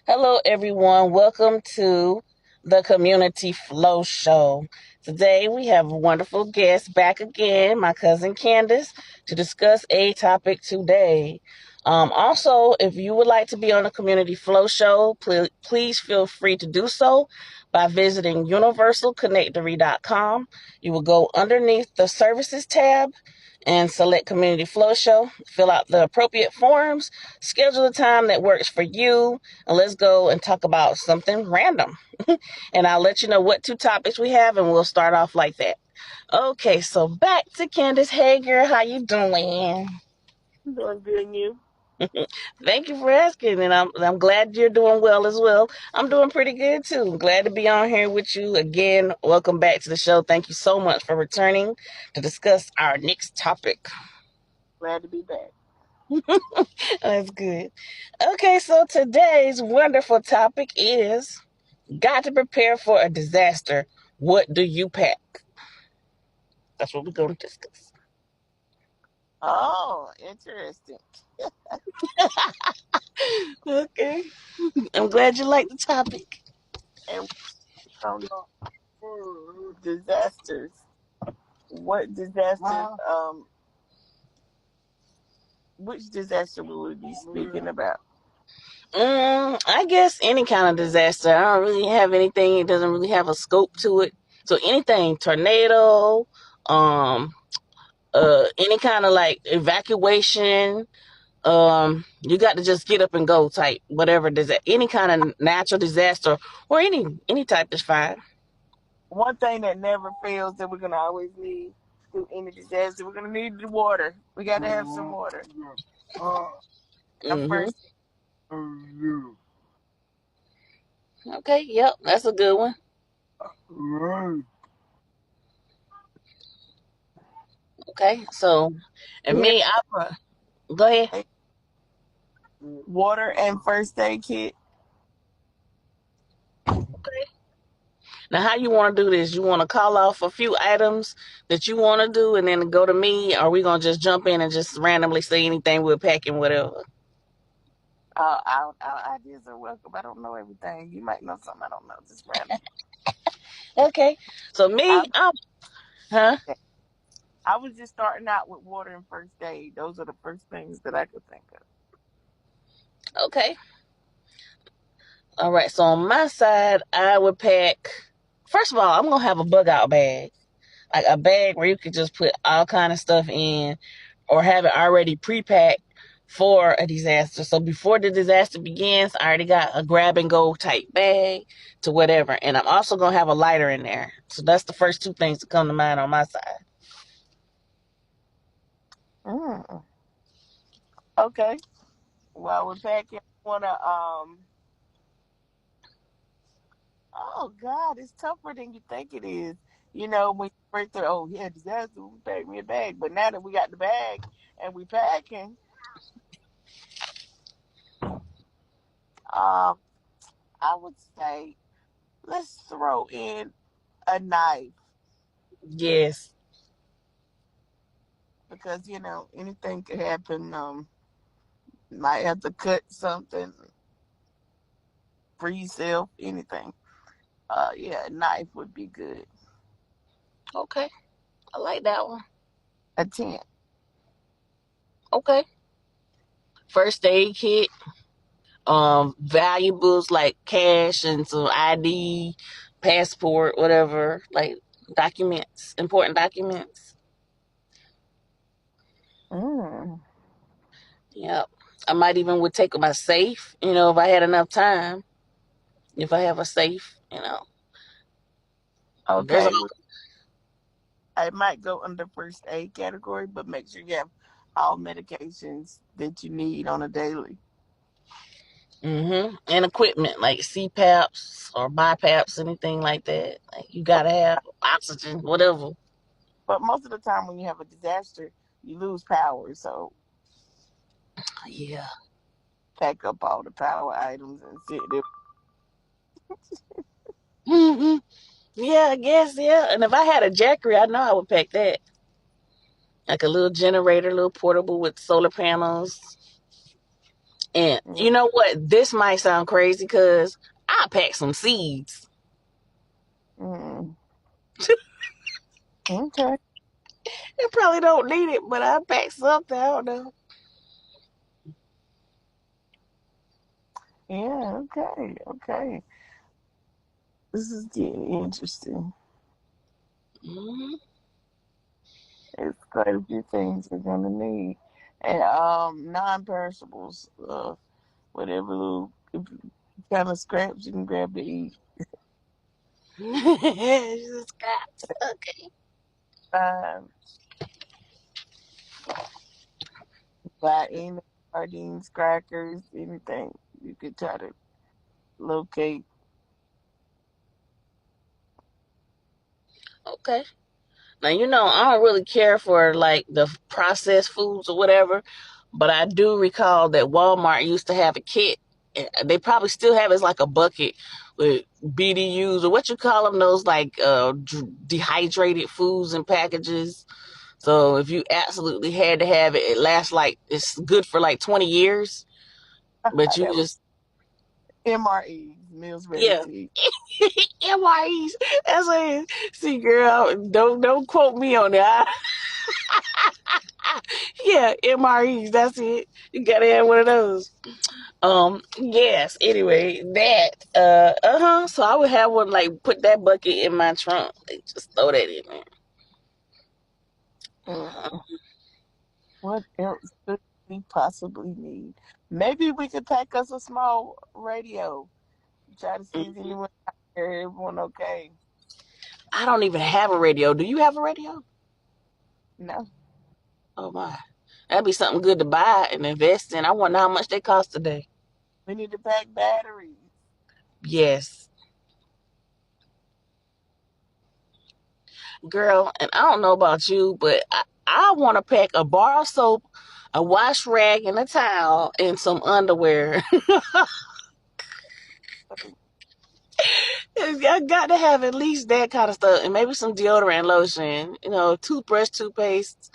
Hello, everyone. Welcome to the Community Flow Show. Today, we have a wonderful guest back again, my cousin Candice, to discuss a topic today. Also, if you would like to be on the Community Flow Show, please feel free to do so by visiting universalconnectory.com. You will go underneath the Services tab and select Community Flow Show, fill out the appropriate forms, schedule a time that works for you, and let's go and talk about something random. And I'll let you know what two topics we have, and we'll start off like that. Okay, so back to Candice. Hey, girl, how you doing? Doing good, and you? Thank you for asking, and I'm glad you're doing well as well. I'm doing pretty good too. Glad to be on here with you again. Welcome back to the show. Thank you so much for returning to discuss our next topic. Glad to be back. That's good. Okay, so today's wonderful topic is got to prepare for a disaster. What do you pack? That's what we're going to discuss. Oh, interesting. Okay. I'm glad you like the topic. And from disasters, what disasters? Which disaster will we be speaking about? I guess any kind of disaster. I don't really have anything. It doesn't really have a scope to it. So anything, tornado, um, any kind of like evacuation, you got to just get up and go type whatever any kind of natural disaster or any type is fine. One thing that never fails that we're gonna always need through any disaster, we're gonna need the water. We got to have some water. And Mm-hmm. first, Okay, yep, that's a good one. Okay, so and yeah, me, go ahead. water and first aid kit. Okay. Now, how you want to do this? You want to call off a few items that you want to do, and then go to me, or we gonna just jump in and just randomly say anything we're packing, whatever. Our ideas are welcome. I don't know everything. You might know something I don't know. Just random. Okay, so I, huh? I was just starting out with water and first aid. Those are the first things that I could think of. Okay, all right. So on my side, I would pack. First of all, I'm gonna have a bug out bag, like a bag where you could just put all kind of stuff in, or have it already pre-packed for a disaster. So before the disaster begins, I already got a grab and go type bag to whatever, and I'm also gonna have a lighter in there. So that's the first two things that come to mind on my side. Mm, okay. Well, we're packing. Oh God, it's tougher than you think it is. You know, when you break through, oh yeah, disaster, we packed me a bag. But now that we got the bag and we packing, um, I would say let's throw in a knife Yes. because anything could happen. Might have to cut something, freeze self, anything. Yeah, a knife would be good. Okay. I like that one. A tent. Okay. First aid kit. Valuables like cash and some ID, passport, whatever, like documents, important documents. Mm. Yep. I might even would take my safe, if I had enough time. If I have a safe. There's a Okay, I might go under first aid category, but make sure you have all medications that you need on a daily. and equipment like CPAPs or BiPAPs, anything like that. Like you gotta have oxygen, whatever. But most of the time, when you have a disaster, you lose power. So Yeah. pack up all the power items and sit there. hmm Yeah, I guess, yeah. And if I had a Jackery, I know I would pack that. Like a little generator, little portable with solar panels. And Yeah. you know what? This might sound crazy because I pack some seeds. Mm. Okay. You probably don't need it, but I pack something. I don't know. Yeah. Okay. Okay. This is getting interesting. Hmm. It's quite a few things we're gonna need, and non-perishables. Whatever little kind of scraps you can grab to eat. Scraps. Okay. Um, buy any sardines, crackers, anything you could try to locate. Okay. Now you know I don't really care for like the processed foods or whatever, but I do recall that Walmart used to have a kit. They probably still have it. It's like a bucket with BDUs or what you call them, those like dehydrated foods and packages. So if you absolutely had to have it, it lasts like it's good for like 20 years. But you That was just MREs, meals ready yeah, to eat. MREs. That's what it is. See, girl, don't quote me on that. Yeah, MREs. That's it. You gotta have one of those. Yes. Anyway, that. Uh-huh. So I would have one like put that bucket in my trunk. Like, just throw that in there. Mm. What else could we possibly need? Maybe we could pack us a small radio. Try to see if Mhm. anyone out there, everyone okay. I don't even have a radio. Do you have a radio? No, Oh my. That'd be something good to buy and invest in. I wonder how much they cost today. we need to pack batteries. Yes, girl. And I don't know about you, but I want to pack a bar of soap, a wash rag, and a towel, and some underwear. I got to have at least that kind of stuff, and maybe some deodorant, lotion, toothbrush, toothpaste,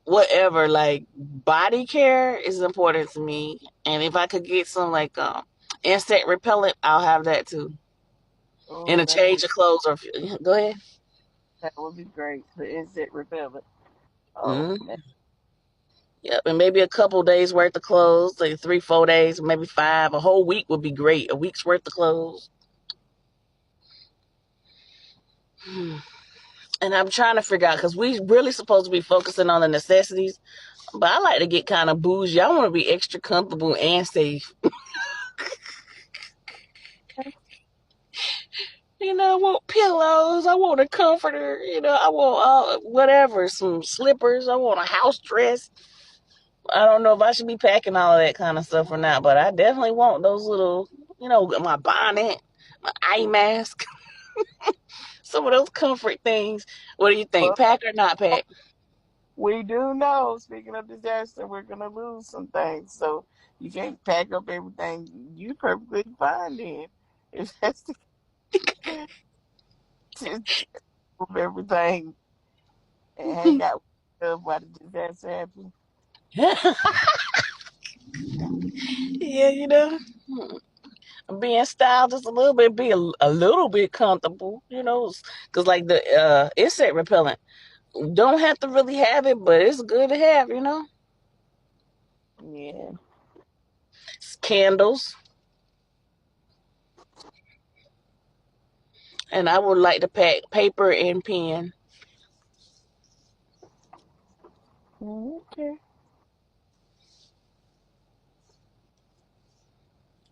whatever. Like body care is important to me, and if I could get some like insect repellent, I'll have that too. And Oh, a change of clothes, or go ahead. that would be great. The insect repellent. Oh Mm-hmm. man. Yep, and maybe a couple days worth of clothes, like 3, 4 days, maybe five. A whole week would be great. A week's worth of clothes. And I'm trying to figure out because we really supposed to be focusing on the necessities, but I like to get kind of bougie. I want to be extra comfortable and safe. I want pillows. I want a comforter. I want whatever, some slippers. I want a house dress. I don't know if I should be packing all of that kind of stuff or not, but I definitely want those little, my bonnet, my eye mask, some of those comfort things. What do you think? Well, Pack or not pack? we do know, speaking of disaster, we're gonna lose some things. So you can't pack up everything. You perfectly fine then. If that's the case, just move everything and hang out with stuff while the disaster happens. Yeah, being styled just a little bit, be a little bit comfortable, because like the insect repellent don't have to really have it, but it's good to have. Yeah. Candles, and I would like to pack paper and pen. Okay.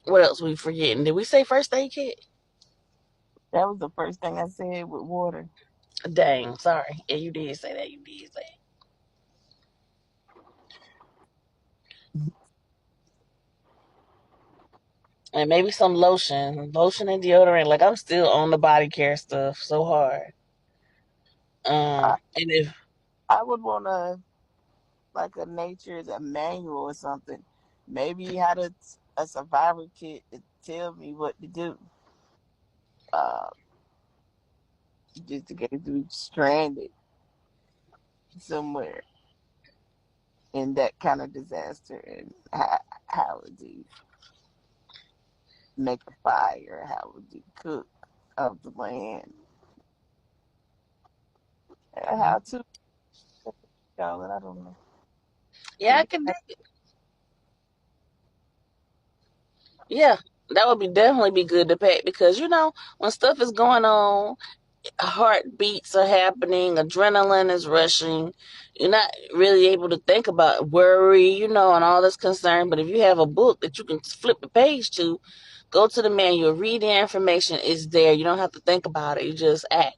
What else we forgetting? Did we say first aid kit? That was the first thing I said with water. Dang, sorry. Yeah, you did say that. You did say it. And maybe some lotion and deodorant. Like I'm still on the body care stuff so hard. I, And if I would want to like a nature's a manual or something. Maybe how to a survivor kit to tell me what to do. Uh, just to get through stranded somewhere. in that kind of disaster, and how would you make a fire? How would you cook of the land? How to call it? I don't know. Yeah, I could. Yeah, that would be definitely be good to pack because when stuff is going on, heartbeats are happening, adrenaline is rushing. You're not really able to think about worry, and all this concern. But if you have a book that you can flip the page to, go to the manual, read the information, it's there. You don't have to think about it. You just act.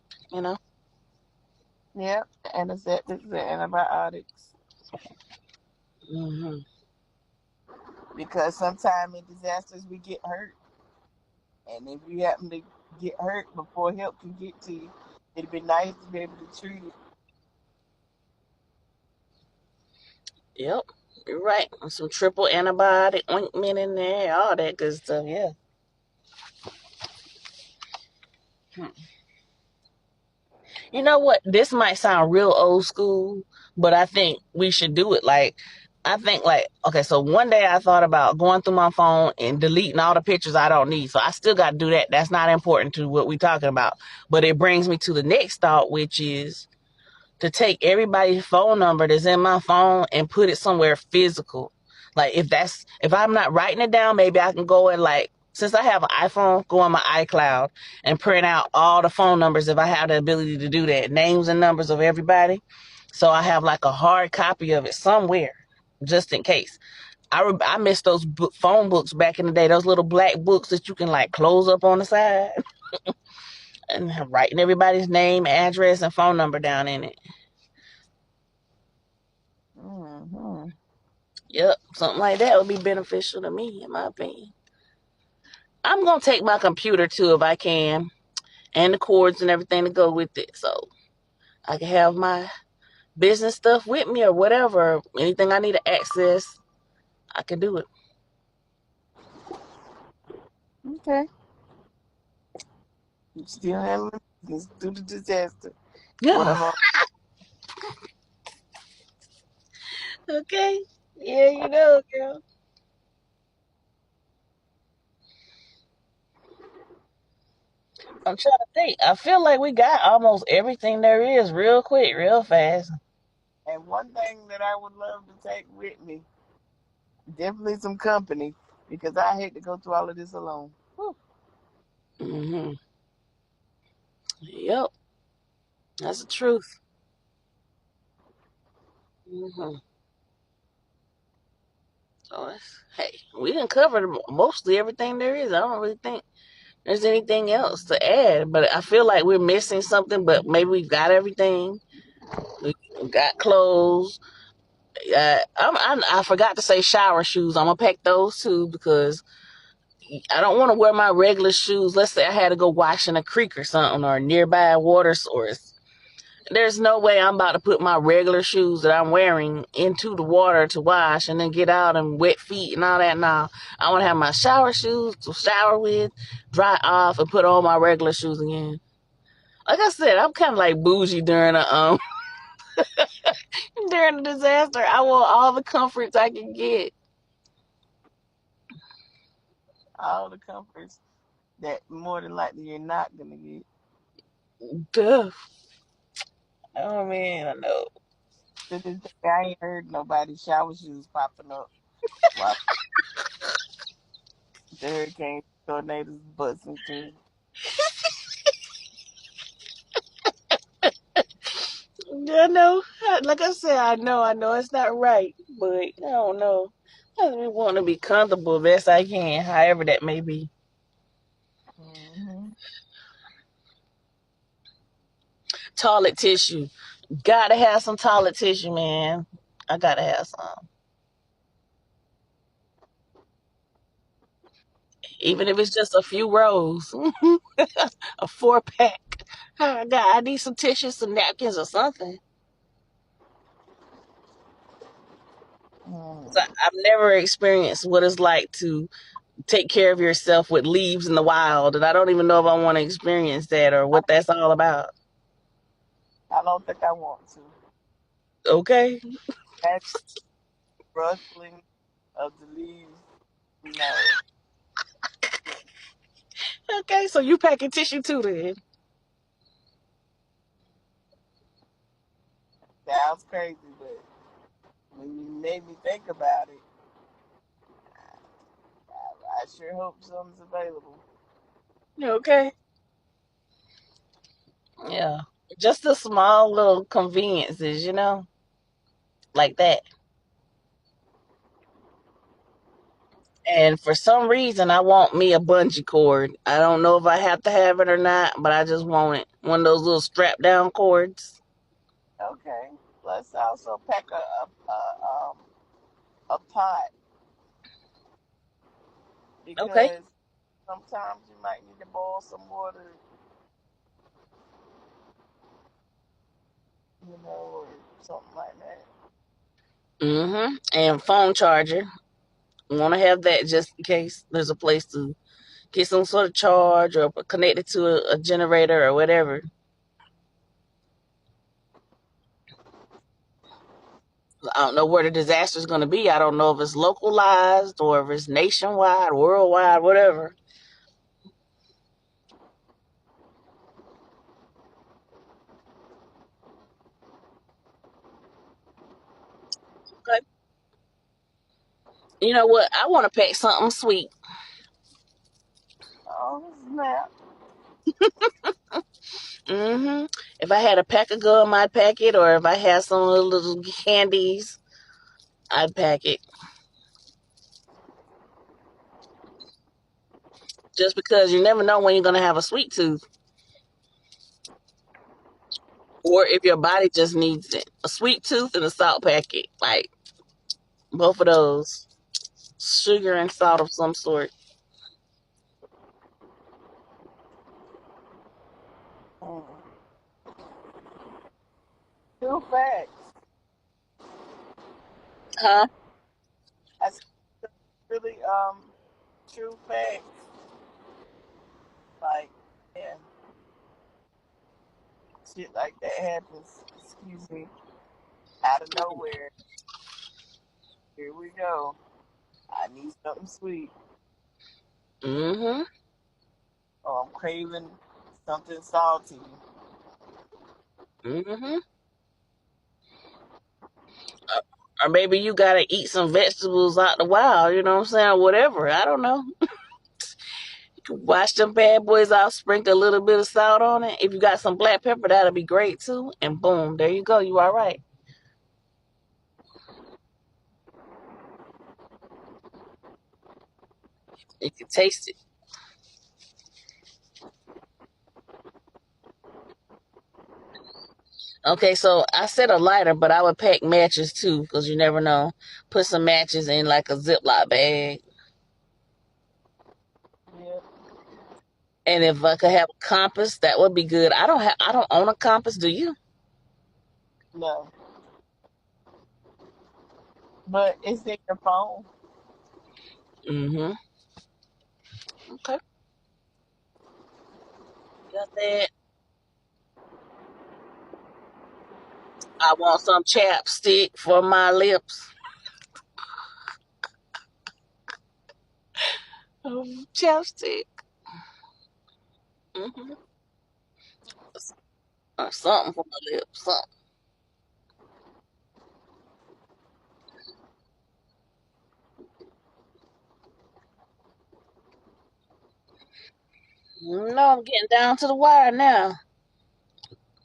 Yep, antiseptics and antibiotics. Hmm. Because sometimes in disasters we get hurt, and if you happen to get hurt before help can get to you, it'd be nice to be able to treat it. Yep, you're right. Some triple antibiotic ointment in there, all that good stuff. Yeah. You know what? This might sound real old school, but I think we should do it. I think okay, so one day I thought about going through my phone and deleting all the pictures I don't need. So I still got to do that. That's not important to what we're talking about. But it brings me to the next thought, which is to take everybody's phone number that's in my phone and put it somewhere physical. Like if I'm not writing it down, maybe I can go and since I have an iPhone, go on my iCloud and print out all the phone numbers if I have the ability to do that, names and numbers of everybody. So I have like a hard copy of it somewhere, just in case. I miss those phone books back in the day, those little black books that you can close up on the side and writing everybody's name, address, and phone number down in it. Hmm. Yep, something like that would be beneficial to me, in my opinion. I'm gonna take my computer too if I can, and the cords and everything to go with it, so I can have my business stuff with me or whatever. Anything I need to access, I can do it. Okay. You still handling business through the disaster. What a Yeah. hard. Okay. Yeah, girl. I'm trying to think. I feel like we got almost everything there is real quick, real fast. And one thing that I would love to take with me, definitely some company, because I hate to go through all of this alone. Whew. Hmm. Yep, that's the truth. Hmm. So hey, we didn't cover mostly everything there is. I don't really think there's anything else to add, but I feel like we're missing something. But maybe we've got everything. We got clothes. I forgot to say shower shoes. I'm gonna pack those too because I don't want to wear my regular shoes. Let's say I had to go wash in a creek or something or a nearby water source. There's no way I'm about to put my regular shoes that I'm wearing into the water to wash and then get out and wet feet and all that. Now I want to have my shower shoes to shower with, dry off, and put on my regular shoes again. Like I said, I'm kind of like bougie during a during the disaster. I want all the comforts I can get. All the comforts that more than likely you're not gonna get. Duh. Oh man, I know. To this day, I ain't heard nobody shower shoes popping up while the hurricanes, tornadoes busting through. I know. Like I said, I know it's not right, but I don't know. I just want to be comfortable best I can, however that may be. Hmm. Toilet tissue. Gotta have some toilet tissue, man. I gotta have some. Even if it's just a few rolls. A 4-pack. I need some tissues, some napkins or something. So Hmm. I've never experienced what it's like to take care of yourself with leaves in the wild, and I don't even know if I want to experience that or what that's all about. I don't think I want to. Okay. rustling of the leaves. No. Okay, so you packing tissue too then. Sounds crazy, but when you made me think about it, I sure hope something's available. Okay. Yeah. Just the small little conveniences, like that. And for some reason, I want me a bungee cord. I don't know if I have to have it or not, but I just want it. One of those little strap down cords. Okay. Let's also pack a pot Okay. because sometimes you might need to boil some water, or something like that. Mm-hmm. And phone charger. Want to have that just in case there's a place to get some sort of charge or connect it to a generator or whatever. I don't know where the disaster is going to be. I don't know if it's localized or if it's nationwide, worldwide, whatever. Okay. You know what? I want to pack something sweet. Oh, snap. If I had a pack of gum, I'd pack it, or if I had some of the little candies, I'd pack it. Just because you never know when you're gonna have a sweet tooth, or if your body just needs it. A sweet tooth and a salt packet, like both of those, sugar and salt of some sort. Mm. True facts. Huh? That's really true facts. Like, yeah, shit like that happens. Excuse me, out of nowhere. Here we go. I need something sweet. Mm-hmm. Oh, I'm craving something salty. Mm-hmm. Or maybe you gotta eat some vegetables out the wild. You know what I'm saying? Or whatever. I don't know. Wash them bad boys out, sprinkle a little bit of salt on it. If you got some black pepper, that'll be great too. And boom, there you go. You all right. You can taste it. Okay, so I said a lighter, but I would pack matches too, because you never know. Put some matches in like a Ziploc bag. Yeah, And if I could have a compass, that would be good. I don't own a compass, do you? no, but it's in your phone. Mm-hmm. Okay. Got that. I want some chapstick for my lips. Chapstick. Mm-hmm. Or something for my lips. Something. No, I'm getting down to the wire now.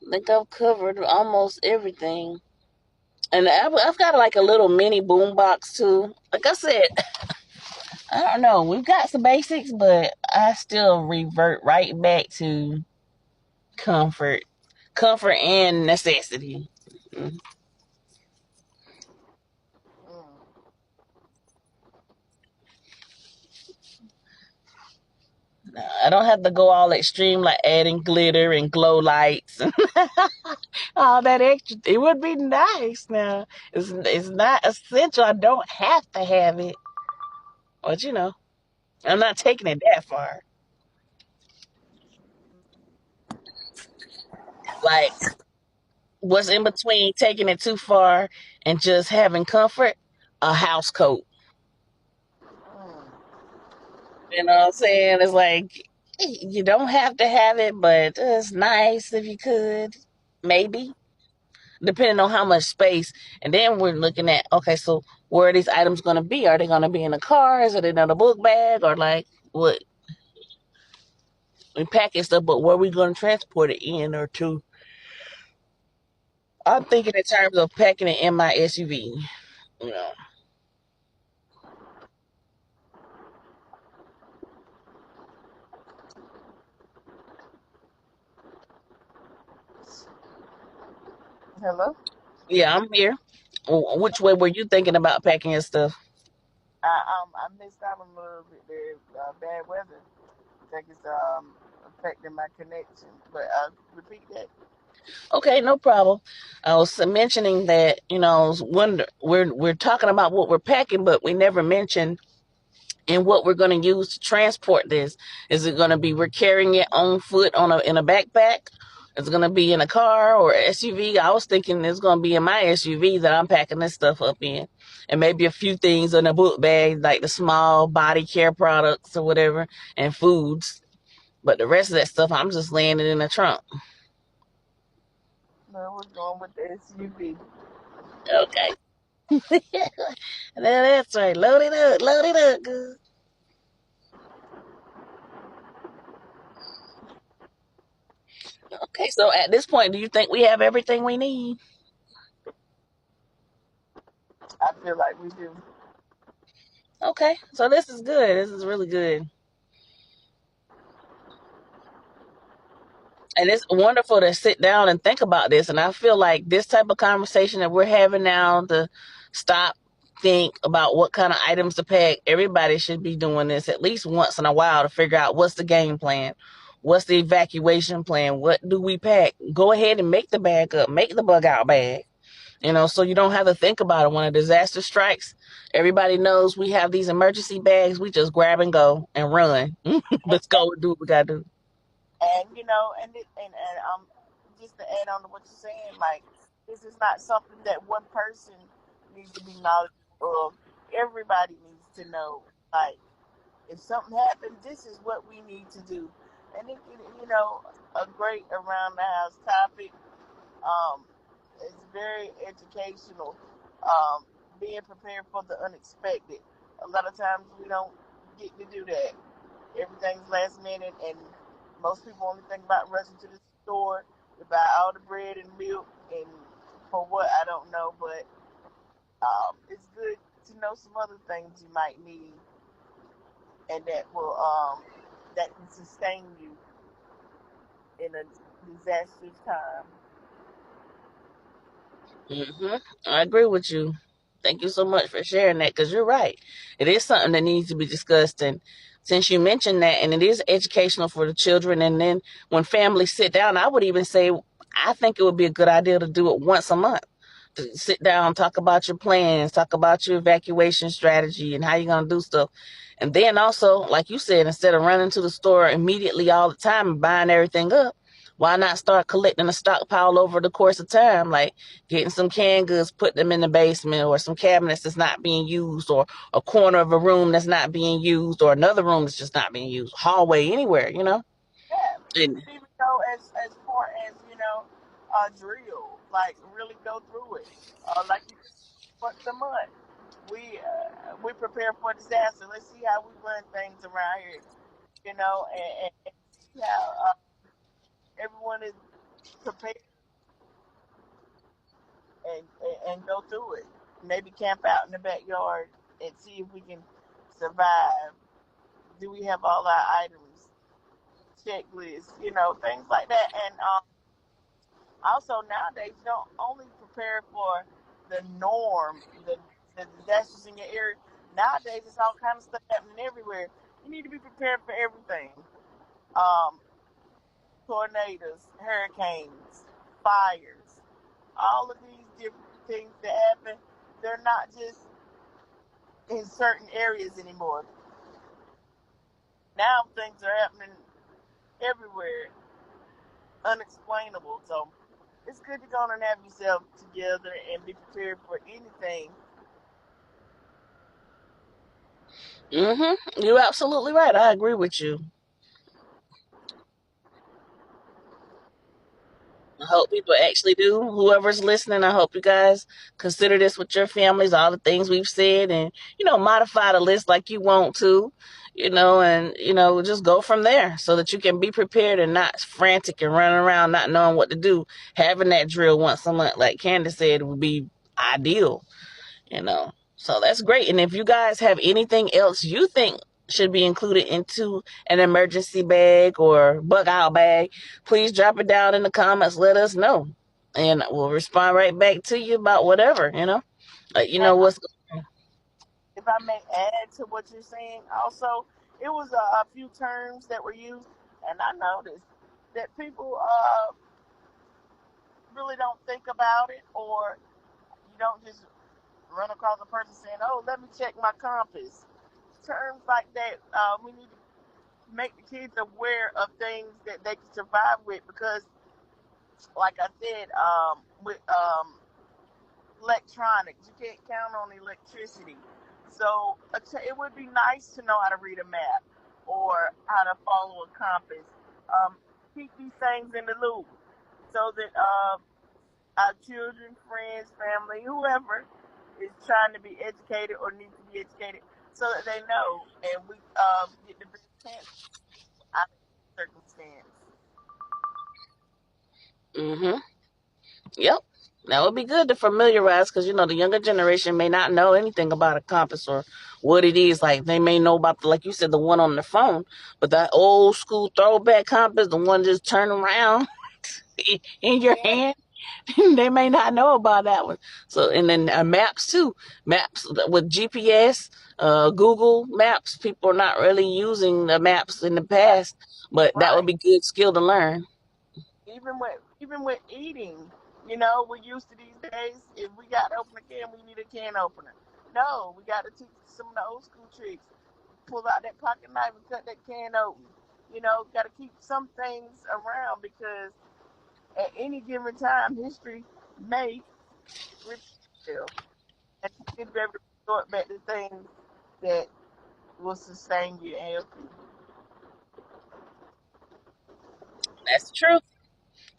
I think I've covered almost everything. And I've got like a little mini boom box too. Like I said, I don't know. We've got some basics, but I still revert right back to comfort, comfort and necessity. Mm. Mm. I don't have to go all extreme like adding glitter and glow lights and all that extra. It would be nice. Now it's not essential. I don't have to have it, but I'm not taking it that far. Like what's in between taking it too far and just having comfort? a house coat. Mm. You know what I'm saying? It's like you don't have to have it, but it's nice if you could. Maybe. Depending on how much space. And then we're looking at, okay, so where are these items going to be? Are they going to be in a car? Is it in a book bag? Or like what? We packing stuff, but where are we going to transport it in or to? I'm thinking in terms of packing it in my SUV. You know. Hello. Yeah, I'm here. Which way were you thinking about packing your stuff? I missed out on a little bit there. Bad weather. I think it's affecting my connection. But repeat that. Okay, no problem. I was mentioning that when we're talking about what we're packing, but we never mentioned and what we're going to use to transport this. Is it going to be we're carrying it on foot in a backpack? Is it going to be in a car or SUV? I was thinking it's going to be in my SUV that I'm packing this stuff up in, and maybe a few things in a book bag like the small body care products or whatever and foods. But the rest of that stuff, I'm just laying it in the trunk. No, we're going with the SUV. Okay. That's right. Load it up. Load it up, good. Okay, so at this point, do you think we have everything we need? I feel like we do. Okay, so this is good. This is really good. And it's wonderful to sit down and think about this. And I feel like this type of conversation that we're having now to stop, think about what kind of items to pack, everybody should be doing this at least once in a while to figure out what's the game plan. What's the evacuation plan? What do we pack? Go ahead and make the bag up. Make the bug out bag. So you don't have to think about it when a disaster strikes. Everybody knows we have these emergency bags. We just grab and go and run. And, Let's go and do what we gotta do. and just to add on to what you're saying, like this is not something that one person needs to be knowledgeable of. Everybody needs to know. Like if something happens, this is what we need to do. And a great around the house topic. Um, it's very educational. Um, Being prepared for the unexpected. A lot of times we don't get to do that. Everything's last minute, and most people only think about rushing to the store to buy all the bread and milk, and for what I don't know, but it's good to know some other things you might need, and that can sustain you in a disastrous time. I agree with you. Thank you so much for sharing that because you're right. It is something that needs to be discussed. And since you mentioned that, and it is educational for the children, and then when families sit down, I would even say, I think it would be a good idea to do it once a month. To sit down, talk about your plans, talk about your evacuation strategy and how you're going to do stuff. And then also, like you said, instead of running to the store immediately all the time and buying everything up, why not start collecting a stockpile over the course of time? Like getting some canned goods, put them in the basement, or some cabinets that's not being used, or a corner of a room that's not being used, or another room that's just not being used, hallway, anywhere. Yeah, you And could even go as far as a drill, like really go through it. Like you said, once a month, we prepare for disaster. Let's see how we run things around here, and see how everyone is prepared and go through it. Maybe camp out in the backyard and see if we can survive. Do we have all our items, checklists, things like that, and also, nowadays, you don't only prepare for the norm, the disasters in your area. Nowadays, it's all kind of stuff happening everywhere. You need to be prepared for everything. Um, Tornadoes, hurricanes, fires, all of these different things that happen. They're not just in certain areas anymore. Now things are happening everywhere, unexplainable. So it's good to go on and have yourself together and be prepared for anything Mm-hmm. You're absolutely right. I agree with you. I hope people actually do. Whoever's listening, I hope you guys consider this with your families, all the things we've said, and, modify the list like you want to, and, just go from there so that you can be prepared and not frantic and running around not knowing what to do. Having that drill once a month, like Candice said, would be ideal. So that's great. And if you guys have anything else you think should be included into an emergency bag or bug out bag, please drop it down in the comments. Let us know. And we'll respond right back to you about whatever. Like, And what's. if I may add to what you're saying, also, it was a few terms that were used, and I noticed that people really don't think about it, or you don't just run across a person saying, "Oh, let me check my compass." Terms like that, we need to make the kids aware of things that they can survive with, because, like I said, with electronics, you can't count on electricity. So it would be nice to know how to read a map or how to follow a compass. Um, Keep these things in the loop so that our children, friends, family, whoever is trying to be educated or needs to be educated, so that they know, and we get the best chance out of the circumstance. Mm-hmm. Yep. That would be good to familiarize because, the younger generation may not know anything about a compass or what it is. Like, they may know about, like you said, the one on the phone, but that old school throwback compass, the one just turn around in your Yeah, hand, they may not know about that one. So, and then maps too. Maps with GPS, Google Maps. People are not really using the maps in the past, but that would right. be good skill to learn. Even with eating, we're used to these days. If we got to open a can, we need a can opener. No, we got to teach some of the old school tricks. Pull out that pocket knife and cut that can open. Got to keep some things around, because at any given time, history may repeat itself, and you need to be able to resort back to things that will sustain you and help you. That's true.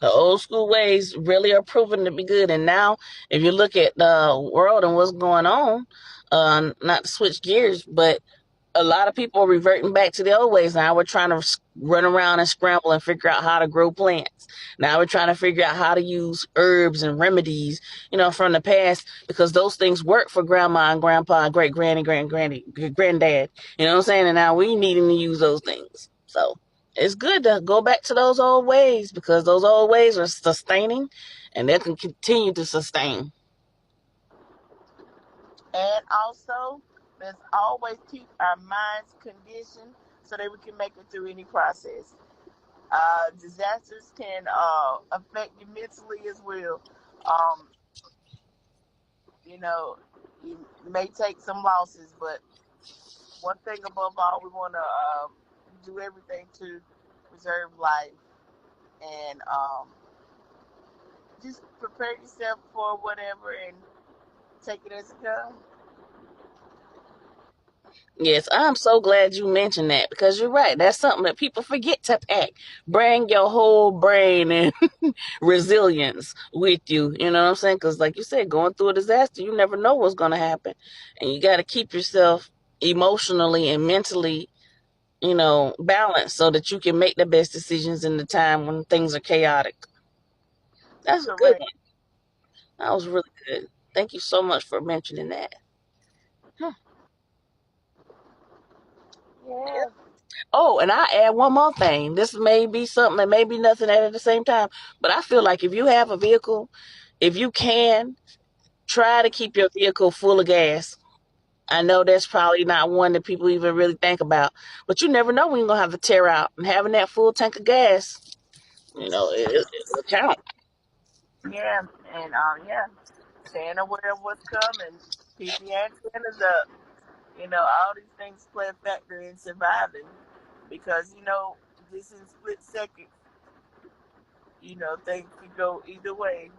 The old school ways really are proven to be good. And now, if you look at the world and what's going on, not to switch gears, but a lot of people are reverting back to the old ways. Now we're trying to run around and scramble and figure out how to grow plants. Now we're trying to figure out how to use herbs and remedies, from the past, because those things work for grandma and grandpa, great granny, granddad. You know what I'm saying? And now we needing to use those things. So it's good to go back to those old ways because those old ways are sustaining and they can continue to sustain. And also, let's always keep our minds conditioned so that we can make it through any process. Disasters can affect you mentally as well. Um, you know, you may take some losses, but one thing above all, we want to do everything to preserve life, and just prepare yourself for whatever and take it as it comes. Yes, I'm so glad you mentioned that because you're right. That's something that people forget to pack. Bring your whole brain and resilience with you. You know what I'm saying? Because, like you said, going through a disaster, you never know what's going to happen. And you got to keep yourself emotionally and mentally, balanced so that you can make the best decisions in the time when things are chaotic. That's a good Correct. one. That was really good. Thank you so much for mentioning that. Huh. Yeah. Oh, and I add one more thing. This may be something that may be nothing at the same time, but I feel like if you have a vehicle, if you can, try to keep your vehicle full of gas. I know that's probably not one that people even really think about, but you never know when you're gonna have to tear out. And having that full tank of gas, it'll count. Yeah. And yeah, staying aware of what's coming. Keep your antennas up. All these things play a factor in surviving, because just in split seconds, things could go either way,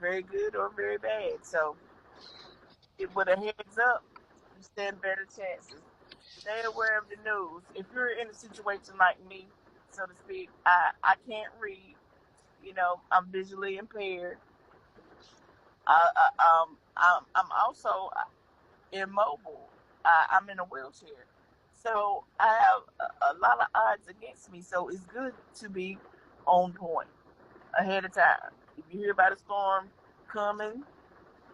very good or very bad. So, with a heads up, you stand better chances. Stay aware of the news. If you're in a situation like me, so to speak, I can't read. You know, I'm visually impaired. I'm also immobile. I'm in a wheelchair, so I have a lot of odds against me. So it's good to be on point ahead of time. If you hear about a storm coming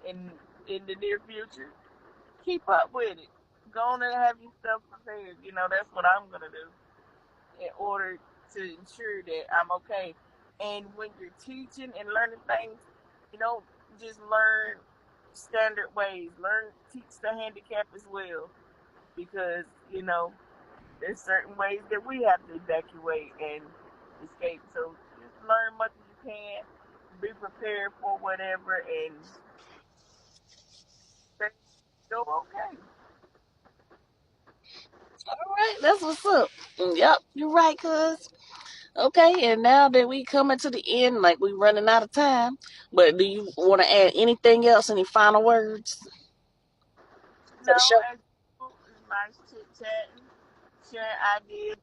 in the near future, keep up with it. Go on and have yourself prepared. You know, that's what I'm gonna do in order to ensure that I'm okay. And when you're teaching and learning things, you know, just learn standard ways. Learn teach the handicap as well, because you know there's certain ways that we have to evacuate and escape. So just learn much as you can. Be prepared for whatever, and go okay. All right, that's what's up. Yep, you're right, cuz. Okay, and now that we coming to the end, like we running out of time, but do you want to add anything else? Any final words to the No, show? as usual, it's nice chit chatting, sharing ideas.